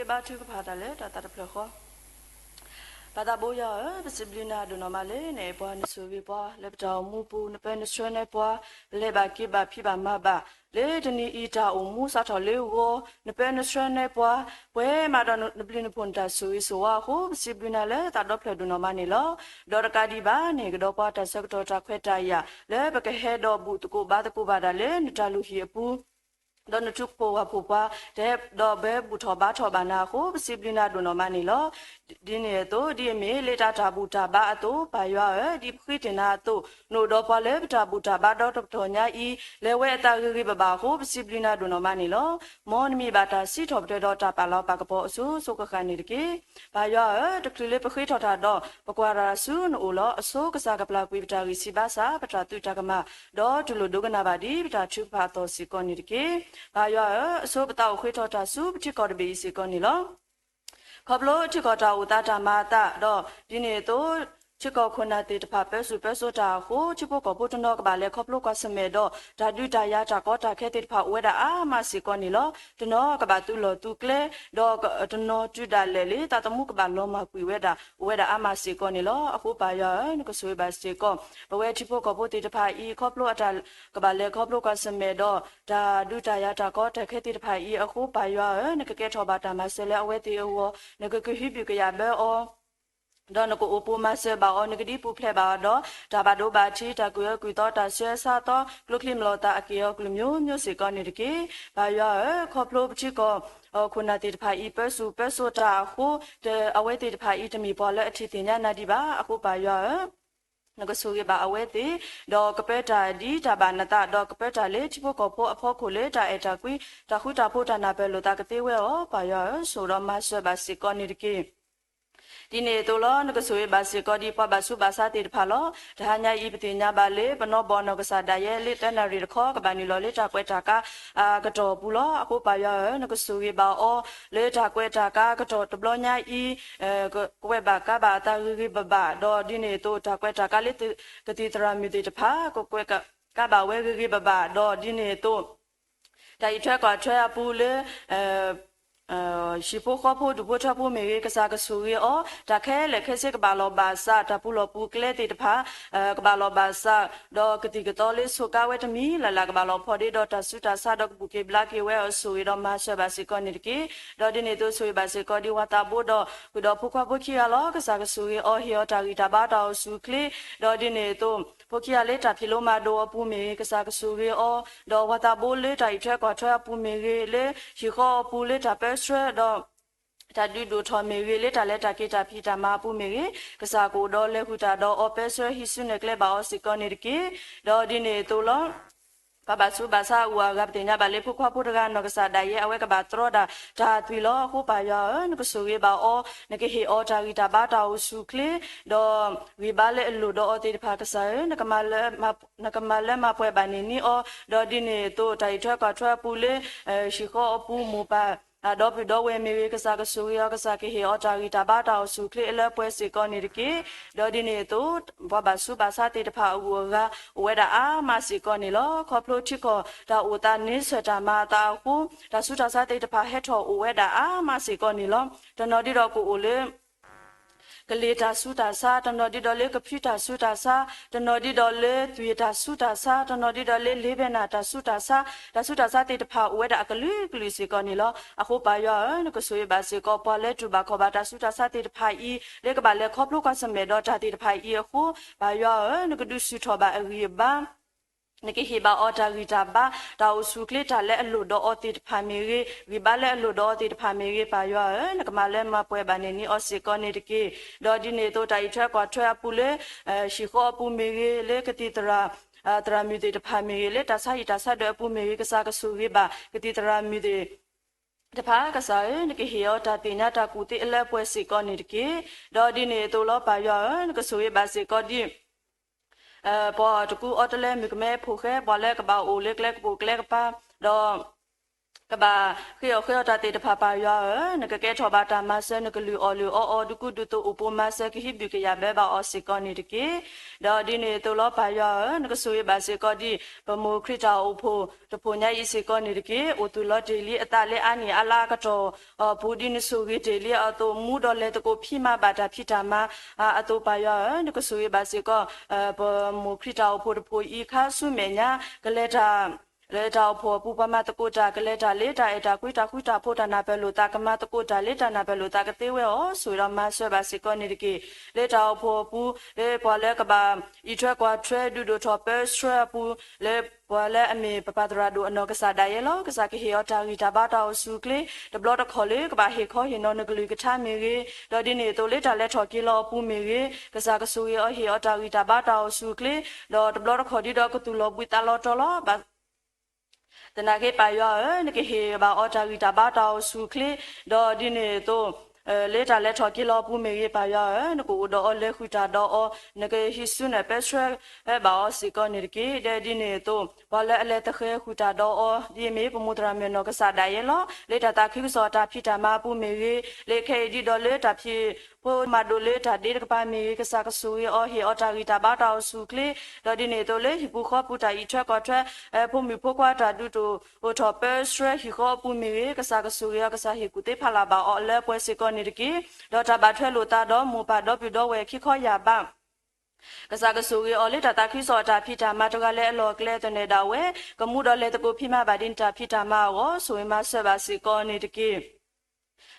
ba tu ka phata le ta ta phlo kho Pada boya disiplina do normale ne po ne subi po le pta mu pu ne pe ne swe ne po le ba ki ba phi ba ma ba le de ni ita o mu sa tho le wo ne pe ne swe ne po pwe ma do ne pli ne pon ta sui so wa ho disiplina le ta do phlo do normal ne lo do ka di ba ne do po ta sak do ta khwe ta ya le ba ke he do bu to ko ba da le ne ta lu hi pu Don the took po apupa, de do be buto bato banako, siblina do no manilo, dineto, di me, leta tabuta bato, payoa, di pritinato, no dopale, tabuta bado, tonya e, leweta ribabaho, siblina do no manilo, mon mi bata sit of the dota palo pakapo, so canidiki, payoa, the clipita do, paquara soon, ulo, so casacapla with Sibasa, Patratu Takama, do to Ludoganabadi, with a chupato siconidiki. Ayo, so betau khwetota su chikor bi sikonilo. Khoblo chikota utata mata do dine to chiko khona te tpha pe su pe so ta ho chipo ko putono ka ba le khoblo ka sme do da du ta ya ta ko ta khe te tpha we da a ma sikonilo tno ka ba tu lo tu kle do tno tu da le le ta tamu ka ba lo ma kwi we da a ma sikonilo a ho ba ya ni ko so ba sikon ba we chipo ko pu te tpha I khoblo ata ka ba le khoblo ka sme do da du ta ya ta ko ta khe te tpha I a ho ba ya ni ka ke tho ba ta ma se le a we te o ni ka hi bi ka ya be o Don ko upu mase ba on gidi pu ple ba do ta ba do ba chi ta ku ku to ta se sa to kluklim lo ta akio klumyo myo se ko ni ki ba ya kho plo chi ko kuna te pha I pe su ta hu de awe te pha I tmi po le athi tin nya na di ba aku ba ya Naga sugi ba awe te do kapeta di ta ba na ta do kapeta le chi po ko po apho ko le ta eta kui ta hu ta po ta na pe lo ta ka te we o ba ya so ro ma se ba se ko ni ki Dine to lo na so ba se ko di pa ba su ba sa te pha lo da nya I pti nya ba le bano bo no ka sa da ye le ta na ri kho ka ba ni lo le ta kwe ta ka ka to pu lo ako pa ya na so ba o le ta kwe ta ka to to blo nya I kwe ba ka ba ta ri ba do dine to ta kwe ta ka le ka ti tra mi te pha ko kwe ka ba we ri ba do dine to ta I thwa ka thwa pu le shipo khopo du bota po me ka sa ka suri o ta khe le khe se ka ba lo ba sa ta pu lo pu kle te pha ka ba lo ba sa do ka ti ka to le so ka we ta mi la ka ba lo pho de do ta su ta sa do bu ke bla ke we o suri do ma sha ba si ko ni ki do di ne to suri ba si ko di wa ta bo do ku do pu kho pu ki ya lo ka sa ka suri o hi o ta ri ta ba ta o su kle do di ne to pu ki ya le ta phi lo ma do pu me ka sa ka suri o do wa ta bo le ta I thwa ko thwa pu me le shi kho pu le ta pe sre do ta du do tho me le ta le ta ke ta phi ta ma pu me ka sa ko do le hu ta do o pe sre hi su ne kle ba o si ko ni ki do di ne to lo ba su ba sa wa ga te nya ba le phu khwa phu ga no ka sa da ye awe ka ba tro da ta twi lo hu ba ya no ka su ye ba o ne ke he o ta ri ta ba ta o su kle do wi ba le lu do o te pha ka sa ne ka ma le ma pwe ba ni ni o do di ne to ta I thwa ka thwa pu le shi kho pu mu ba do pi do we me ka sa ka su ya ka sa ke he o ta ri ta ba ta o su kle le pwe se ko ni ki do di ne to ba su ba sa te pha u ga we da a ma se ko ni lo kho plo chi ko da u ta ni se ta ma ta hu da su ta sa te pha he tho u we da a ma se ko ni lo do no di do ku u le ka le ta su ta sa ta no di do le ka phi ta su ta sa ta no di do le twi ta su ta sa ta no di do le le be na ta su ta sa te pha we da ka lu se ko ni lo a ho pa ya ne ko so ye ba se ko pa le tu ba ko ba ta su ta sa te pha I le ka ba le kho plo ka sa me do ta te pha I ho ba ya ne ko du su tho ba a ri ba Niki hiba ota rita ba ta usukle ta le lu do oti pha me ri ba le lu do oti pha me pa yo ne ka ma le ma pwe ba ne ni o se ko ne ki do di ne to ta I thwa ko thwa pu le shi kho pu me le ka ti tra tra mi de pha me le ta sa do pu me ka sa ka su ri ba ka ti tra mi de ta pha ka sa ne ki hi o ta ti nya ta ku ti le pwe se ko ne ki do di ne to lo pa yo ne ka su ri ba se ko di po to ku otele mi me phu khe bo le ka ba o le kle ku kle ka pa do ကဘာခေတာတေတဖပါရနကကဲထောဘာတာမဆနကလူအော်လူအော်ဒုကုဒုတိုဥပမဆကဟိဘုကရဘေဘာအော်စီကောနီတကေဒါဒီနေတိုလောပါရနကဆူရပါစေကောဒီဘမိုခရတာဥဖိုတဖိုညာဤစီကောနီတကေအိုတူလောဒေလီအတလေအာနီအလာကတောဘူဒီနဆူရီဒေလီအတိုမူဒေါ်လေတကိုဖိမဘာတာဖိတာမအတိုပါရနကဆူရပါစေကောဘမိုခရတာဥဖိုတဖိုဤခါဆုမေညာကလေတာလေတာဖို့ပူပမတကုတာကလေတာလေတာအတာကွိတာဖို့တာနာပဲလို့တာကမတကုတာလေတာနာပဲလို့တာကသေးဝဲဩဆိုရမဆွဲပါစကောနေတကေလေတာဖို့ပူလေပေါ်လေကဘာဤထွက်ကွာထွဲဒူဒိုထော်ပဲဆွဲပူလေပေါ်လေအမေပပဒရာဒူအနောကစားဒိုင်လောကစားကဟေယောတာဂီတာဘာတာဆူကလေဒဘလတ်ခေါ်လေကဘာဟေခေါ်ဟေနောနဂလူကချမေရေဒေါ်ဒီနေတိုလေတာလက်ထော်ကီလောပူမေရေကစားကဆူယောဟေယောတာဂီတာဘာတာဆူကလေဒေါ်ဒဘလတ်ခေါ်ဒီဒေါ်ကတူလောပွီတာလောတော်လောတနာကေပါယောနကေဟေဘာအော်တာဂီတာဘာတာဆူကလေဒေါ်ဒီနေတိုလေတာလက်ထော်ကီလောပူမေရေပါယောနကိုဒေါ်လေခွတာဒေါ်နကေဟိဆုနေပက်ဆွဲဘာစီကောနေကေဒေဒီနေတိုဘာလဲအလဲတခဲခွတာဒေါ်ဒီမေပမုဒရာမေနောကစားဒိုင်လောလေတာတာခိစောတာဖိတာမပူမေရေလေခေဒီဒေါ်လေတာဖိပိုမာဒိုလေတာဒီကပါမေကစားကဆူယောဟေအော်တာဂီတာဘာတာဆူကလေဒေါ်ဒီနေတိုလေဟိပူခောပူတာဤထွက်ကောထွက်ဖို့မီဖို့ကွာတာဒူတိုဟိုထော်ပဲဆွဲဟိခောပူမေကစားကဆူယောကစားဟိကုတေဖလာဘာအော်လဲပွဲစီကောနေကေဒေါ်တာဘာထွဲလိုတာတော့မူပါတော့ပြတော့ဝဲခိခောရပါကစားကဆူရီအော်လေတာခိစောတာဖိတာမတော့ကလည်းအလောကလဲတဲ့နေတာဝဲကမှုတော့လေတကူဖိမပါဒင်တာဖိတာမရောဆိုရင်မဆက်ပါစီကောနေတကေ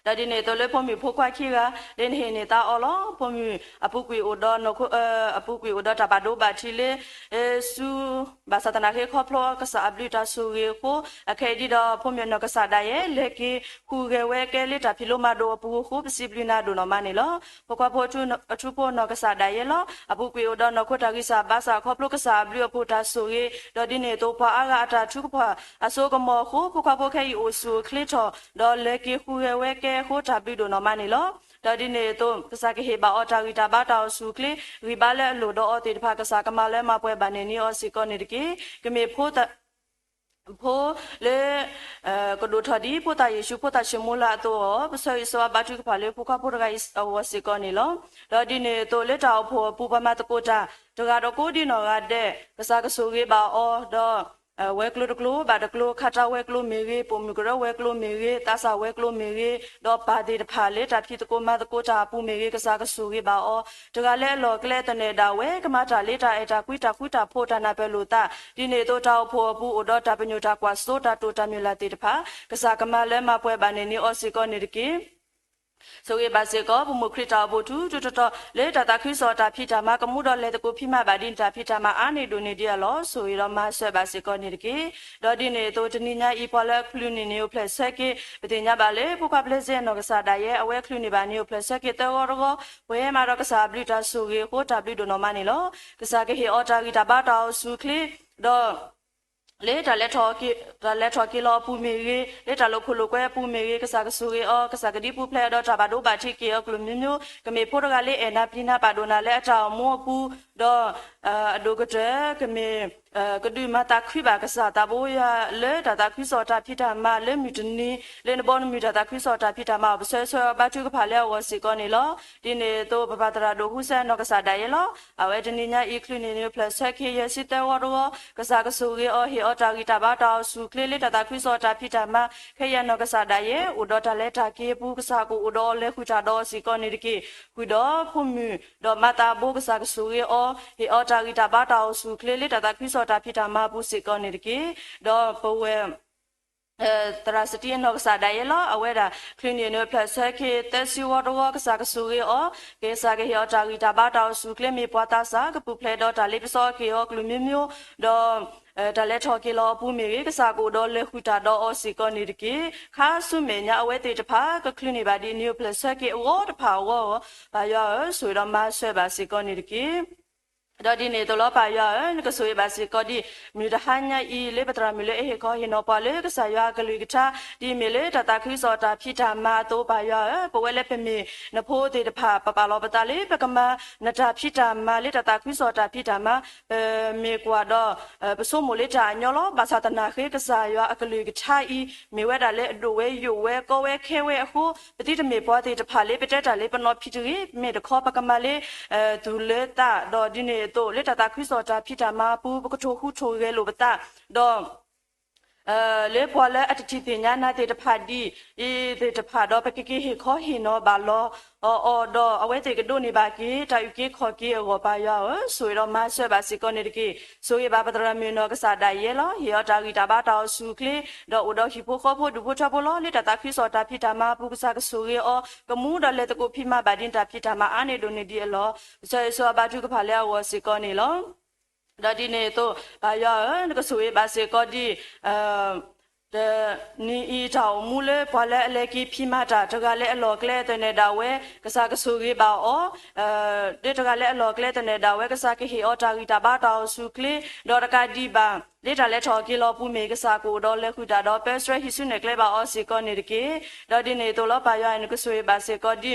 ဒါဒီနေတော့လေဖို့မီဖို့ခွာခိကလင်းဟင်းနေတာအော်လောဖို့မီအပုကွေအိုဒေါ်နခုအပုကွေအိုဒေါ်တဘာဒိုဘာချီလေဆူဘာစတနာခေခေါပလောကစားအဘလီတာဆူရီကိုအခဲဒီတော့ဖို့မီနကစားဒရဲလေကီခုကဝဲကဲလေတာဖီလိုမာဒိုပူခုပစီပလီနာဒိုနော်မနေလောဖို့ခွာဖို့ချူအထူဖို့နကစားဒရဲလောအပုကွေအိုဒေါ်နခုတာကိစားဘာစာခေါပလောကစားအဘလီဖို့တာဆူရီဒေါ်ဒီနေတော့ပါအာဂါတာထုကဖွာအဆိုကမောခုဖို့ခွာဖို့ခဲအိုဆူခလီထောဒေါ်လေကီခုကဝဲကဲခိုတာပြီးတော့နော်မနေလောဒါဒီနေတော့ကစားကဟေဘာအော်တာဂီတာဘာတာဆူကလီရီဘာလဲလို့တော့အတေတဖာကစားကမလဲမပွဲဘာနေနီအော်စီကောနေတကေကမေဖို့ဖိုလေကဒိုထဒီပိုတာယေရှုပိုတာရှမူလာတော့ပစေဆောဘာတုကဖာလေဖုကပိုရဂိုင်ဝစီကောနေလောဒါဒီနေတော့လေတောက်ဖို့ပူပမတကိုတာတကတော့ကိုဒီနော်ကတဲ့ကစားကဆူကေဘာအော်တော့ဝဲကလိုတကလိုဘာတကလိုခတာဝဲကလိုမေရီပုံမီကရဝဲကလိုမေရီတာဆာဝဲကလိုမေရီတော့ပါဒီတဖာလေတာဖြစ်တကိုမတကိုတာပူမေရီကစားကဆူကေပါအောတကလည်းလောကလဲတနေတာဝဲကမတာလေတာအတာကွီတာဖို့တာနာပဲလို့တာဒီနေတော့တောက်ဖို့ဘူးအော်တာပညိုတာကွာဆိုတာတိုတာမြလာတေတဖာကစားကမလဲမပွဲပါနေနီအော်စီကောနေတကေဆိုရပါစေကောဘုမခရတာဘုသူတော်လေတာခိစောတာဖိတာမကမှုတော်လေတကူဖိမပါဒင်တာဖိတာမအာနေဒိုနေဒီလောဆိုရမဆွဲပါစေကောနေတကေဒေါ်ဒီနေတော့တနိညာဤပေါ်လက်ခလူနေနေကိုဖလက်ဆက်ကေပတင်ညာပါလေပုကပလက်စေနောကစားတာရဲ့အဝဲခလူနေပါနေကိုဖလက်ဆက်ကေတောရောဝဲမှာတော့ကစားပလီတာဆိုရကိုတာပလီဒိုနော်မနေလောကစားကေဟေအော်တာဂီတာဘာတာဆူခလီတော့လေတာလက်ထော်ကီလောပူမီရီလေတာလိုခုလိုကွဲပူမီရီကစားကဆူရီအော်ကစားကဒီပူဖလဲတော့တာဘာဒိုဘာချီကီအော်ကလူမျိုးကမေဖိုရကလေးအနာပလီနာပါဒိုနာလေအချောင်းမောပူတော့အဒိုကတဲ့ကမေကဒူမတာခွိပါကစားတာဘိုးရလေတာခွိစောတာဖိတာမလေမြူတနီလေနဘောနမြူတာခွိစောတာဖိတာမဘဆဲဆဲဘာချူကဖာလဲဝစီကောနေလောဒီနေတော့ပပတရာဒိုဟုဆဲနောကစားဒိုင်လောအဝဲတနီညာဤခလူနေနေဖလက်ဆက်ခေရစစ်တဲဝရောကစားကဆူရီအော်ဟီအော်တာဂီတာဘာတာဆူကလေးလေတာခွိစောတာဖိတာမခေရနောကစားဒိုင်ရဲ့ဥဒေါ်တလဲတာကေပူကစားကိုဥဒေါ်လဲခွတာတော့စီကောနေတကေခွဒေါ်ဖုမီတော့မတာဘိုကစားကဆူရီအော်ဟီအော်တာဂီတာဘာတာဆူကလေးလေတာခွိစောတာဖိတာမပူစီကောနေတကေတော့ပဝဲတရာစတီနောကစားဒိုင်လောအဝဲတာခလင်းနေနဖလက်ဆက်ခေတက်စီဝတော်ကစားကဆူရီအောကေစားကေဟောတာဂီတာဘာတာဆူကလေးမေပွားတာစာကပူဖလဲတော့တာလေးပစောကေယောကလူမျိုးတော့ဒါလက်ထော်ကီလောပူမီရီကစားကိုတော့လေခူတာတော့အော်စီကောနေတကေခါဆုမေညာအဝဲတေတဖာကခလင်းနေပါဒီနျူပလက်ဆက်ကေအောတဖာဝဘာရောဆိုတော့မဆွဲပါစီကောနေတကေ đó đi này tôi lo phải giờ cái suy bà sĩ có đi mình đã hai nhà y lấy bắt đầu mình lấy có hiện nó bảo lấy cái sai giờ cái lối cái cha đi mình lấy ta cứ sợ ta phi ta mà tôi phải giờ bố lấy bên mình nó phô thì phá bà lo bắt lấy bây giờ mà nó ta phi ta mà lấy ta cứ sợ ta phi ta mà mình qua đó bây số một lấy trả nhau lo bà sao ta nói cái sai giờ cái lối cái cha y mình về đã lấy đồ vềอยู่về có về kêu về khu bây giờ mình bảo thì phá lấy bây giờ trả lấy bên nó phi chữ mình được khó bây giờ mà lấy tu lấy ta đó đi nàyตัวเลตตาคริสต์จาพิจามาปูปกโชคุโชเกโลบตาดอเลพอและอติติญาณาเตตพาดีอีเตตพาดอปะกิกิเฮขอหินอบาลอดอเอาไว้เตกะโดนี่บากิตายุกิขอกิโอปายาสวยดอมาเสบาสิกอนี่ดิกิสวยบาปตระมีนอกะสาไดเยลอเฮอตากิตาบาตาสุคลีดออุดอฮิโปขอโพดุโพชาโพลอเลตตาคริสต์จาพิจามาปูกะสากะสุเรอกะมูดอเลตะโกพิมาบาดินตาพิจามาอาเนโดนี่ดิเอลอเซซอบาจุกะพาเลอวสิกอนี่ลอဒါဒီနေတော့ဘာရကဆိုရပါစေကောဒီနီအီတောင်မူလေဘွာလဲအလေကီဖိမတာတကလည်းအလော်ကလဲတဲ့နေတာဝဲကစားကဆူကြီးပါအောတဲ့တကလည်းအလော်ကလဲတဲ့နေတာဝဲကစားကဟီအော်တာဂီတာဘာတောင်စုကလီဒေါ်တကဒီပါလေတာလက်ထော်ကီလောပူမေကစားကိုတော့လက်ခုတာတော့ပဲစရဟီဆုနေကလဲပါအော်စီကောနေတကေဒါဒီနေတော့လောပါရရင်ကဆိုရပါစေကောဒီ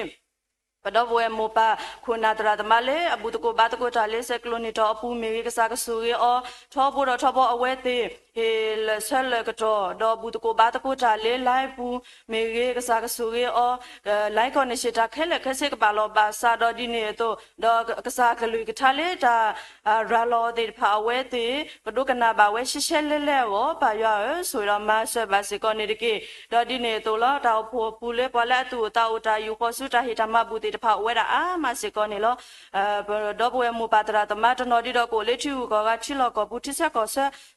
ပဒဘဝမောပါခုနာတရာတမလေအဘူတကိုဘာတကိုတာလေဆက်ကလိုနီတော့အပူမေကစားကဆူရီအောထောဘောတော့ထောဘောအဝဲသေးဟေလဆလကတော့ဘူတကိုဘာတကိုတာလေလိုက်ပူမေကစားကဆူရီအောလိုက်ကောနေရှိတာခဲလက်ခဲစကပါလောပါစာတော့ဒီနေတော့ကစားကလူကထားလေတာရာလောတဲ့ဖာဝဲသေးကဒုကနာပါဝဲရှရှဲလဲလဲဝပါရဆိုတော့မဆွဲပါစကောနေတကေတော့ဒီနေတော့လာတော့ဖိုပူလေပလာတူတာဥတာယူခေါ်စုတာဟိတမဘူတေတဖာဝဲတာအာမစကောနေလောတော့ဘဝမူပါတရာတမတနော်ဒီတော့ကိုလေချူကောကချီလောကောပူတိဆက်ကောဆ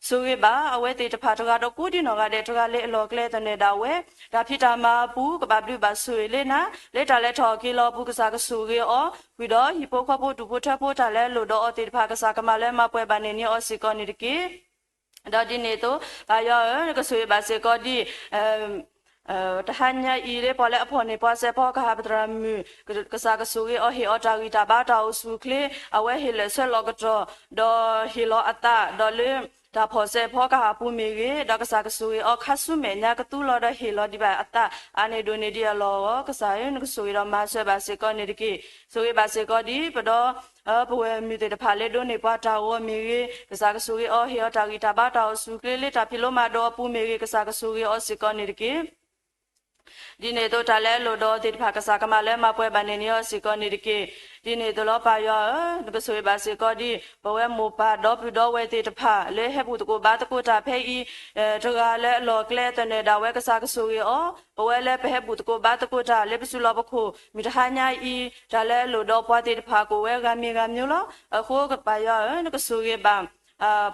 ဆိုရပါအဝဲတေတဖာတကတော့ကိုဒီနော်ကတဲ့တကလေအလောကလဲတဲ့နေတာဝဲဒါဖြစ်တာမှာဘူးကဘာဘလူပါဆွေလေနာလေတာလဲထော်ကီလောဘူးကစားကဆူရေအောဝီတော့ဟီပိုခွဖို့ဒူဖို့ထဖို့တာလဲလို့တော့အတေတဖာကစားကမလဲမပွဲပါနေနီအော်စီကောနေတကေဒါဒီနေတော့ဘာရောကဆွေပါစေကောဒီတဟညာဤလေပေါ်လေအဖော်နေပေါ်စေပေါ်ကဟာပဒရမူကစားကဆူရေအဟေအတာဂီတာဘာတာဆူကလေအဝဲဟီလေဆလောကတော့ဒေါ်ဟီလောအတာဒေါ်လေဒါဖော်စေဖောကဟာပူမီရေဒါကစားကဆူရေအခါဆုမေညာကတူလောဒဟီလောဒီဘာအတာအနေဒိုနေဒီလောကစားရင်ကဆူရေမဆွဲပါစေကောနေဒီကိဆူရေပါစေကောဒီပဒေါ်ဘဝမြတဲ့ဖာလေဒိုနေပွားတာဝမီရေကစားကဆူရေအဟေအတာဂီတာဘာတာဆူကလေတာဖီလိုမာဒေါ်ပူမီရေကစားကဆူရေအစီကောနေဒီကိဒီနေ့တော့တလဲလို့တော့ဒီဖာကစားကမလဲမပွဲပါနေနေစီကောနေဒီကေဒီနေ့တော့ပါရကဆွေပါစီကောဒီဘဝမောပါတော့ပြတော့ဝဲတိတဖာလဲဟဲ့ဘူးတကိုဘာတကိုတာဖဲဤတကလဲလောကလဲတနေတာဝဲကစားကဆူရအောဘဝလဲဖဲဘူးတကိုဘာတကိုတာလဲပစုလောပခုမိတဟာညာဤဒါလဲလို့တော့ပွားတိတဖာကိုဝဲကမြေကမျိုးလောအခုကပါရကဆူရပါ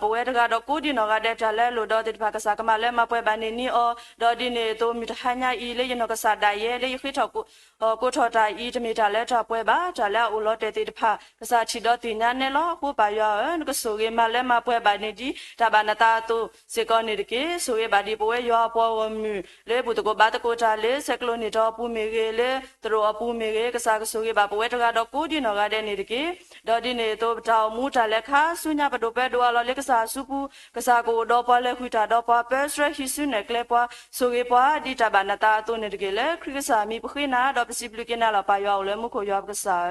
ဘဝတကတော့ကိုဒီနော်ကတဲ့တလဲလို့တော့ဒီဖာကစားကမလဲမပွဲပါနေနီအော်ဒေါ်ဒီနေတော့မိတဟညာဤလေရနော်ကစားတိုင်ရဲ့လေခိထောက်ကိုထော်တိုင်ဤတမီတာလဲထပွဲပါဒါလဲအိုလောတဲ့တိတဖာကစားချီတော့တင်ညာနဲ့လောကိုပါရကဆိုကေမလဲမပွဲပါနေဒီဒါဘာနတာတူစေကောနေတကေဆိုရပါဒီပွဲရောပေါ်ဝမူလေဘူးတကိုဘာတကိုတာလေဆက်ကလိုနေတော့ပူမီကေလေသူတို့အပူမီကေကစားကဆိုရပါပွဲတကတော့ကိုဒီနော်ကတဲ့နေတကေဒေါ်ဒီနေတော့တောင်မူတာလဲခါဆုညာပတိုပဲတော့လောလေကစားစုပူကစားကိုတော့ပါလဲခွတာတော့ပါပဲစရဟီဆုနဲ့ကလေပွားဆိုကေပွားဒီတဘာနတာတူနေတကေလေခရစ်စာမီပခိနာတော့ပစီပလူကေနာလာပါရောလေမခိုရောကစား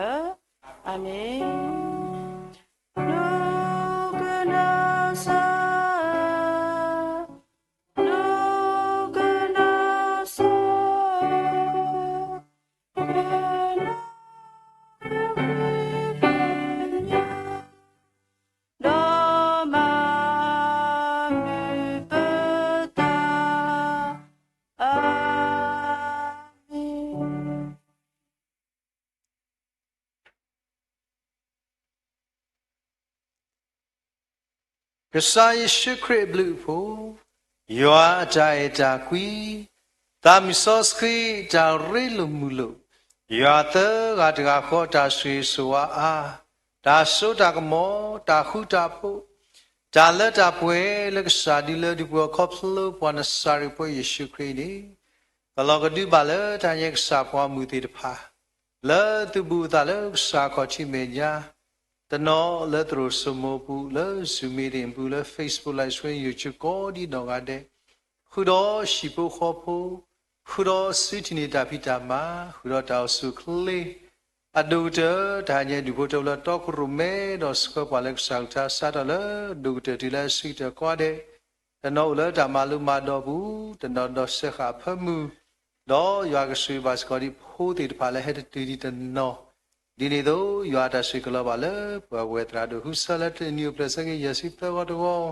အာမင်လူကနာစာလူကနာစာကစားယေရှုခရစ်ဘလူဖို့ယောအကြိုက်တာကွီတာမီဆော့စခရီတာရီလူမူလို့ယောတဲ့ကတကခေါ်တာဆွေဆိုအားဒါဆိုတာကမောတာခုတာဖို့ဒါလက်တာပွဲလက်ကစားဒီလက်ဒီပွဲခေါပလို့ပေါ်နစာရီပွဲယေရှုခရစ်နေဘလောကဒီပါလေတာယေကစားပွားမှုတေတဖာလဲသူဘူးတာလဲစားခေါ်ချိမေညာတ no le tro sumo pu le sumirin pu le Facebook live stream YouTube ko di no ga de khu do shi pu kho pu khu do su ti ni ta phi ta ma khu do ta su kle adu te ta nye du bo to le to kru me do sko pa le sang ta sa da le du te ti le si te kwa de no le ta ma lu ma do bu no do se kha pha mu do ya ga su ba sko di phu ti pa le he ti ti noဒီနေ့တော့ရွာတာရှိကလောပါလေဘဝေတရာတို့ဟူဆလတ်နိူပလစကေယစီပဝတ်ကော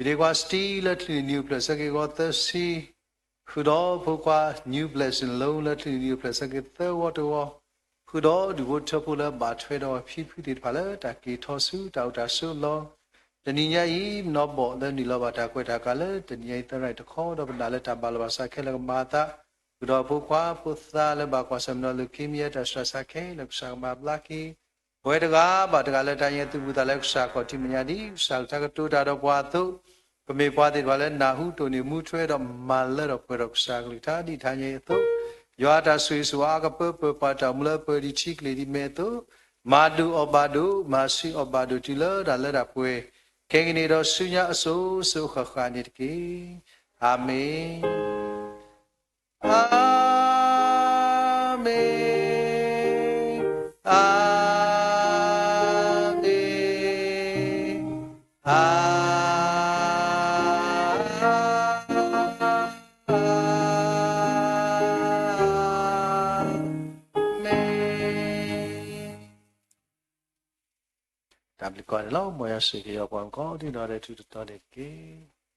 ဒီကွာစတီလတ်နိူပလစကေကောသစီခုတော့ဘုကွာနိူပလစင်လုံးလတ်နိူပလစကေသဝတ်ကောခုတော့ဒီဘုထပူလဘာထွေတော့ဖြီးဖြီးတိပါလေတကီထောဆူတောက်တာဆူလောတဏိညာဤနောဘောတဲ့နိလောဘာတာကွေတာကလည်းတဏိညာတရိုက်တခေါ်တော့ဗလာလက်တာပါလဘာစခဲလကမာတာKuda pukwa putha le bakwa samno le kimia ta strasa ke le sa ma blaki we daga ba daga le ta ye tu buta le sa ko ti mnya di sa ta ka tu ta do bwa tu ko me bwa ti ba le na hu to ni mu thwe do ma le do pwe do sa kli ta di tha ye tu yo ta sui su a ka pu pu pa ta mu le pu di chi kli di me tu ma du obadu ma si obadu ti le da le da pwe ke ni do su nya aso su kha kha ni ki amen Amen. Amen. Amen. Đam li coi lo mo ya se ke yo pon ko di no de tu to de ke